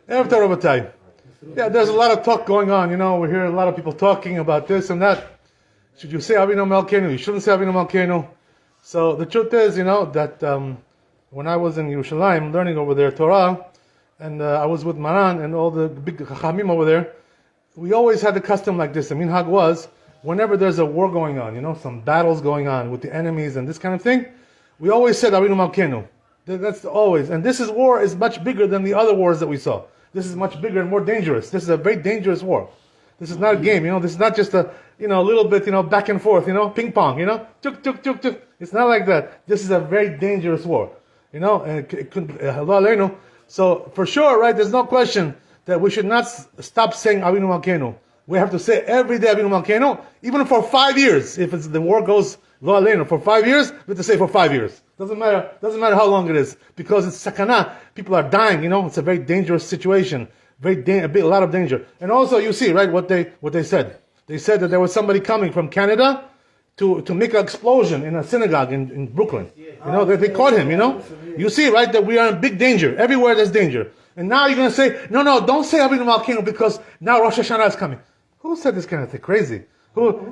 Erev Tov Rabotai. Yeah, there's a lot of talk going on. We hear a lot of people talking about this and that. Should you say Avinu Malkeinu? You shouldn't say Avinu Malkeinu. So the truth is, that when I was in Yerushalayim learning over there Torah, and I was with Maran and all the big Chachamim over there, we always had the custom like this. The minhag was, whenever there's a war going on, some battles going on with the enemies and this kind of thing, we always said Avinu Malkeinu. That's always. And this war is much bigger than the other wars that we saw. This is much bigger and more dangerous. This is a very dangerous war. This is not a game, This is not just a little bit, back and forth, ping pong, tuk, tuk, tuk, tuk. It's not like that. This is a very dangerous war, and it could, so for sure, right, there's no question that we should not stop saying Avinu Malkeinu. We have to say every day Avinu Malkeinu, even for 5 years. If the war goes Lo Aleinu for 5 years, we have to say for 5 years. Doesn't matter how long it is, because it's sakana. People are dying, It's a very dangerous situation. A lot of danger. And also, you see, right, what they said. They said that there was somebody coming from Canada to make an explosion in a synagogue in Brooklyn. They caught him, You see, right, that we are in big danger. Everywhere there's danger. And now you're going to say, no, don't say Avinu Malkeinu because now Rosh Hashanah is coming. Who said this kind of thing? Crazy.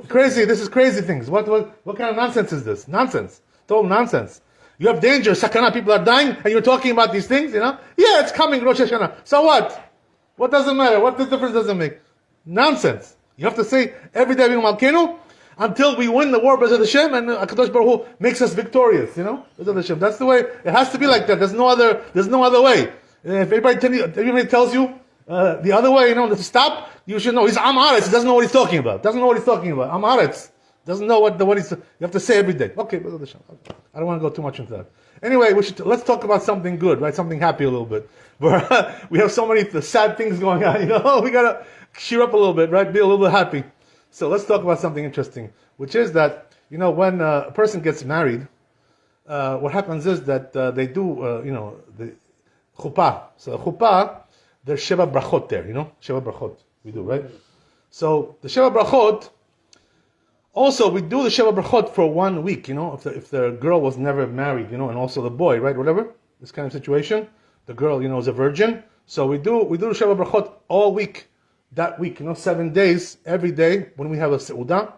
Crazy, this is crazy things. What kind of nonsense is this? Nonsense. Total nonsense. You have danger, sakana, people are dying, and you're talking about these things, Yeah, it's coming, Rosh Hashanah. So what? What doesn't matter? What the difference does it make? Nonsense. You have to say every day Avinu Malkeinu until we win the war, B'ezrat Hashem, and HaKadosh Baruch Hu makes us victorious, B'ezrat Hashem. That's the way. It has to be like that. There's no other way. If everybody tells you the other way, to stop, you should know. He's Am Haaretz. He doesn't know what he's talking about. Am Haaretz. Doesn't know what he's. You have to say every day. Okay, B'ezrat Hashem. I don't want to go too much into that. Anyway, let's talk about something good, right? Something happy a little bit. We have so many sad things going on, We gotta cheer up a little bit, right? Be a little bit happy. So let's talk about something interesting, which is that, when a person gets married, what happens is that they do, the chuppah. So chuppah, there's Sheva Berachot there, Sheva Berachot. We do, right? So the Sheva Berachot, also, we do the Sheva Berachot for 1 week, if the girl was never married, and also the boy, right, whatever, this kind of situation. The girl, is a virgin. So we do the Sheva Berachot all week, that week, 7 days, every day, when we have a Seudah,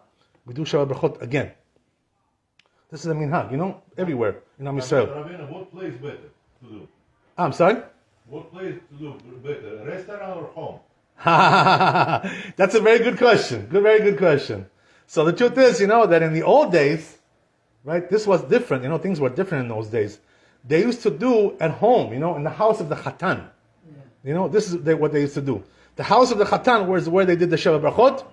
we do Sheva Berachot again. This is a minhag, everywhere in Am Yisrael. Rabbi, what place better to do? I'm sorry? What place to do better, a restaurant or home? That's a very good question. Very good question. So the truth is, that in the old days, right, this was different. Things were different in those days. They used to do at home, in the house of the Chatan. This is what they used to do. The house of the Chatan was where they did the Sheva Berachot,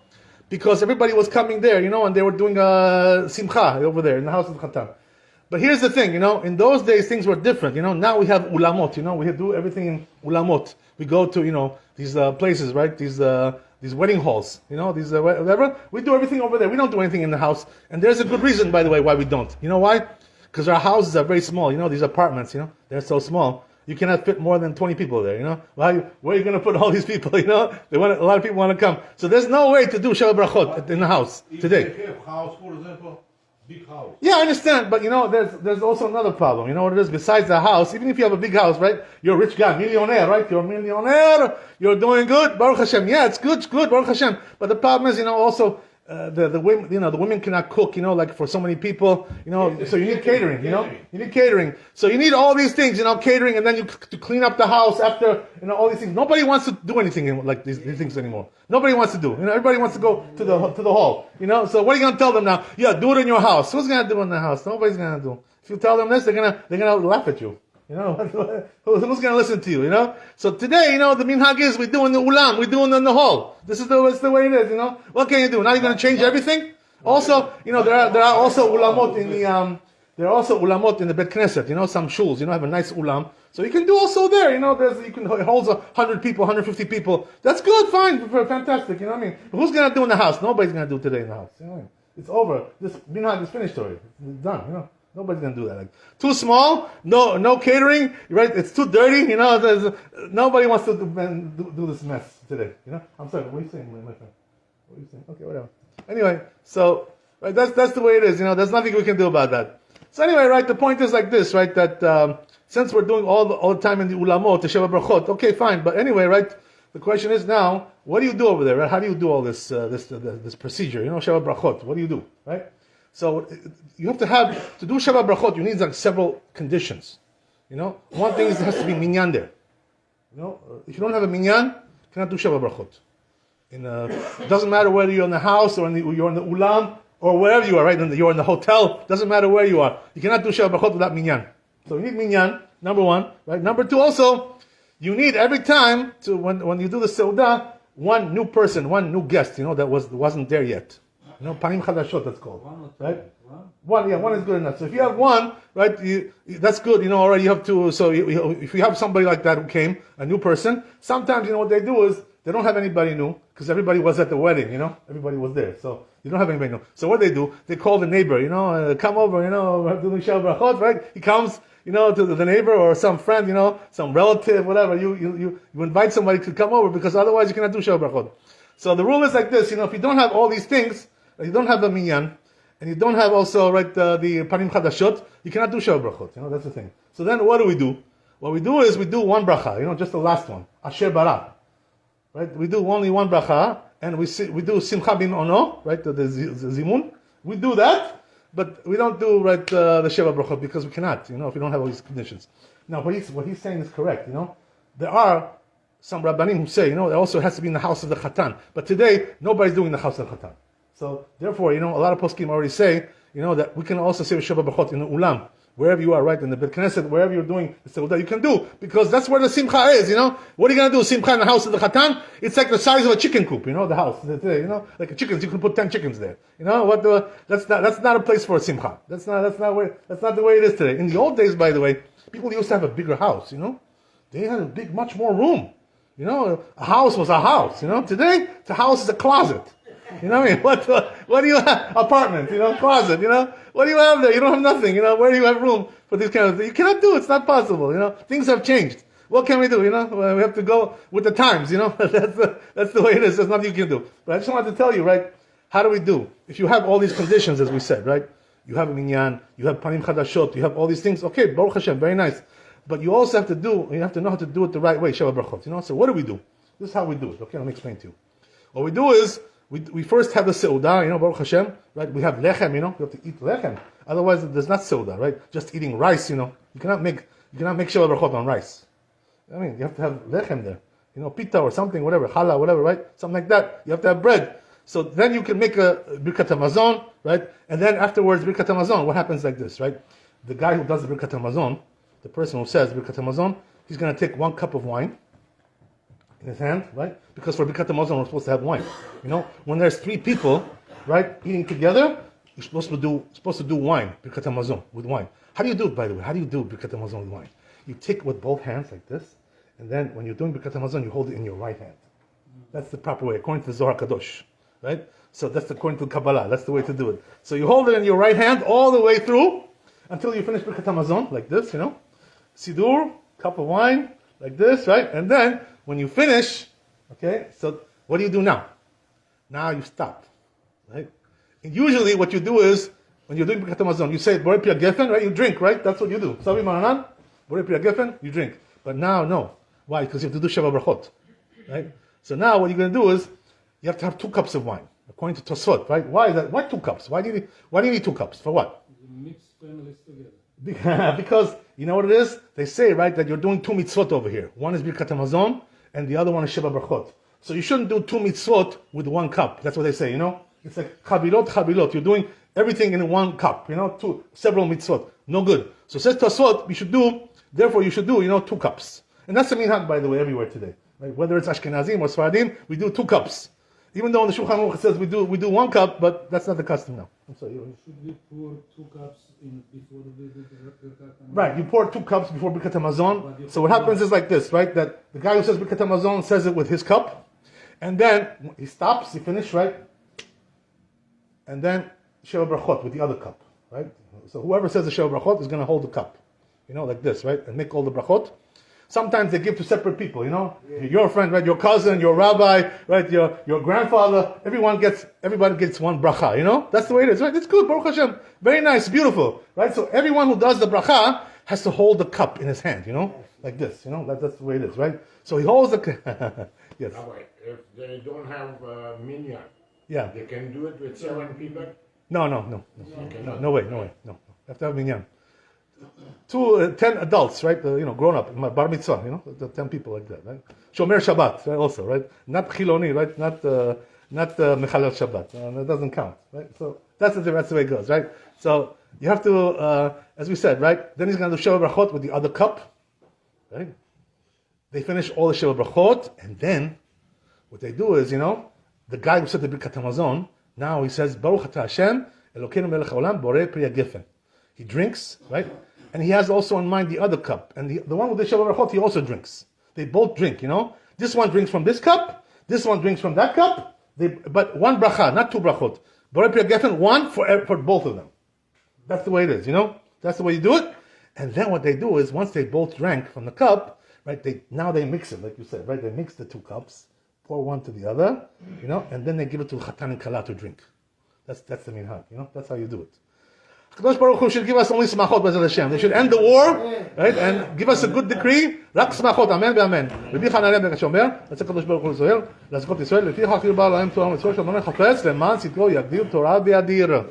because everybody was coming there, and they were doing a simcha over there in the house of the Chatan. But here's the thing, in those days things were different. Now we have ulamot, we do everything in ulamot. We go to, these places, right? These wedding halls, these whatever. We do everything over there. We don't do anything in the house. And there's a good reason, by the way, why we don't. You know why? Because our houses are very small. These apartments, they're so small. You cannot fit more than 20 people there, Where are you going to put all these people, a lot of people want to come. So there's no way to do Sheva Berachot in the house today. If you have house, for example, big house. Yeah, I understand, but there's also another problem. You know what it is? Besides the house, even if you have a big house, right? You're a rich guy, millionaire, right? You're a millionaire. You're doing good, Baruch Hashem. Yeah, it's good, Baruch Hashem. But the problem is, also the women, the women cannot cook, like for so many people, so you need catering, you need catering. So you need all these things, catering, and then you to clean up the house after, all these things. Nobody wants to do anything like these things anymore. Nobody wants to do. Everybody wants to go to the hall, So what are you going to tell them now? Yeah, do it in your house. Who's going to do it in the house? Nobody's going to do. If you tell them this, they're gonna laugh at you. Who's going to listen to you? So today, the minhag is we do in the ulam, we do in the hall. This is the way it is. What can you do? Now you're going to change everything. Also, there are also ulamot in the ulamot in the Bet Knesset. Some shuls, have a nice ulam, so you can do also there. It holds 100 people, 150 people. That's good, fine, fantastic. Who's going to do in the house? Nobody's going to do today in the house. It's over. This minhag is finished already. It's done. Nobody's gonna do that. Too small, no catering, right? It's too dirty, nobody wants to do this mess today, I'm sorry, what are you saying, my friend? What are you saying? Okay, whatever. Anyway, so that's the way it is, there's nothing we can do about that. So anyway, right, the point is like this, right, that since we're doing all the time in the ulamot, the Sheva Berachot, okay, fine. But anyway, right? The question is now, what do you do over there? Right? How do you do all this procedure? Sheva Berachot. What do you do? Right? So you have to do Sheva Berachot. You need like several conditions. One thing is it has to be minyan there. If you don't have a minyan, you cannot do Sheva Berachot. It doesn't matter whether you're in the house or you're in the ulam or wherever you are, right? You're in the hotel. Doesn't matter where you are. You cannot do Sheva Berachot without minyan. So you need minyan, number one, right? Number two, also, you need every time to when you do the seudah, one new person, one new guest, that wasn't there yet. Panim chadashot, that's called, right? One is good enough. So if you have one, right, that's good. Already you have two. So if you have somebody like that who came, a new person, sometimes what they do is they don't have anybody new because everybody was at the wedding. Everybody was there, so you don't have anybody new. So what they do, they call the neighbor. Come over. We're doing Sheva Berachot, right? He comes. To the neighbor or some friend, some relative, whatever. You invite somebody to come over because otherwise you cannot do Sheva Berachot. So the rule is like this, if you don't have all these things, you don't have a minyan, and you don't have also, right, the panim chadashot, you cannot do Sheva Berachot. That's the thing. So then what do? What we do is we do one bracha, just the last one, Asher Bara. Right? We do only one bracha, and we do Simcha Bim Ono, right, the Zimun. We do that. But we don't do the Sheva Berachot because we cannot, if we don't have all these conditions. Now, what he's saying is correct, There are some Rabbanim who say, it also has to be in the house of the Chatan. But today, nobody's doing the house of the Chatan. So, therefore, a lot of poskim already say, that we can also say Sheva Berachot in the Ulam. Wherever you are, right, in the Bet Knesset, wherever you're doing the Seudah, you can do, because that's where the Simcha is, What are you going to do, Simcha in the house of the Chatan? It's like the size of a chicken coop, the house, like chickens, you can put 10 chickens there. That's not a place for a Simcha. That's not the way it is today. In the old days, by the way, people used to have a bigger house, They had much more room. A house was a house, Today, the house is a closet. What do you have? Apartment, closet, What do you have there? You don't have nothing, Where do you have room for these kind of things? You cannot do it. It's not possible, Things have changed. What can we do, We have to go with the times, That's the way it is. There's nothing you can do. But I just wanted to tell you, right? How do we do? If you have all these conditions, as we said, right? You have a minyan, you have panim chadashot, you have all these things. Okay, Baruch Hashem, very nice. But you also have to know how to do it the right way, Sheva Berachot, So what do we do? This is how we do it. Okay, let me explain to you. What we do is, we first have the seudah, Baruch Hashem, right? We have lechem, you have to eat lechem. Otherwise, there's not seudah, right? Just eating rice, You cannot make Sheva Berachot on rice. You have to have lechem there. Pita or something, whatever, challah, whatever, right? Something like that. You have to have bread. So then you can make a birkat hamazon, right? And then afterwards, birkat hamazon, what happens like this, right? The guy who does the birkat hamazon, the person who says birkat hamazon, he's going to take 1 cup of wine in his hand, right? Because for birkat hamazon, we're supposed to have wine. When there's 3 people, right, eating together, you're supposed to do wine, birkat hamazon, with wine. How do you do it, by the way? How do you do birkat hamazon with wine? You take with both hands like this, and then when you're doing birkat hamazon, you hold it in your right hand. That's the proper way, according to the Zohar Kadosh, right? So that's according to Kabbalah. That's the way to do it. So you hold it in your right hand all the way through until you finish birkat hamazon, like this, Sidur, cup of wine, like this, right? And then when you finish, okay, so what do you do now? Now you stop, right? And usually what you do is, when you're doing birkat hamazon, you say, Borei Pi HaGefen, right? You drink, right? That's what you do. Savi Maranan, Borei Pi HaGefen, you drink. But now, no. Why? Because you have to do Sheva Berachot, right? So now what you're going to do is, you have to have 2 cups of wine, according to Tosfot, right? Why is that? Why 2 cups? Why do you need 2 cups? For what? Mix families together. Because, you know what it is? They say, right, that you're doing 2 mitzvot over here. One is birkat hamazon, and the other one is Sheva Berachot. So you shouldn't do 2 mitzvot with 1 cup. That's what they say, It's like chabilot. You're doing everything in 1 cup, several mitzvot. No good. So says Tosfot, you should do 2 cups. And that's the minhag, by the way, everywhere today. Right? Whether it's Ashkenazim or Sfaradim, we do 2 cups. Even though in the Shulchan Aruch it says we do 1 cup, but that's not the custom now. I'm sorry. Should we pour 2 cups in before the birkat hamazon? Right, you pour 2 cups before birkat hamazon. So what happens is like this, right? That the guy who says birkat hamazon says it with his cup, and then he stops, he finishes, right? And then Sheva Berachot with the other cup, right? So whoever says the Sheva Berachot is going to hold the cup, like this, right? And make all the brachot. Sometimes they give to separate people, Your friend, right? Your cousin, your rabbi, right? Your grandfather. Everybody gets 1 bracha, That's the way it is, right? It's good, Baruch Hashem. Very nice, beautiful, right? So everyone who does the bracha has to hold the cup in his hand, like this, that's the way it is, right? So he holds the yes, Rabbi, if they don't have minyan, yeah. they can do it with 7 people? No, way, no. You have to have minyan. 10 adults, right? Grown up, bar mitzvah, the 10 people like that, right? Shomer Shabbat, right? Also, right? Not Chiloni, right? Not Mechalel Shabbat. That doesn't count, right? So that's the way it goes, right? So you have to, as we said, right? Then he's going to do Sheva Berachot with the other cup, right? They finish all the Sheva Berachot, and then what they do is, the guy who said the Birkat Hamazon, now he says, Baruch Atah Hashem, Elokeinu melech haolam, borei pri hagefen. He drinks, right? And he has also in mind the other cup. And the one with the Sheva Berachot, he also drinks. They both drink, This one drinks from this cup, this one drinks from that cup, but one bracha, not 2 brachot. Borei pri hagefen, one for both of them. That's the way it is, That's the way you do it. And then what they do is, once they both drank from the cup, right, now they mix it, like you said, right? They mix the 2 cups, pour one to the other, and then they give it to Chatan and Kala to drink. That's the minhag, That's how you do it. HaKadosh Baruch Hu should give us only smachot b'ezrat Hashem. They should end the war, right, and give us a good decree. Rak smachot, amen ve'amen. Rabbi Chananel ben Shomer, that's HaKadosh Baruch Hu Zohar, l'azkot Yisrael, לפיכך ירבה להם תורה ומצוות, שאדוני חפץ למען צדקו יגדיר תורה וידיר.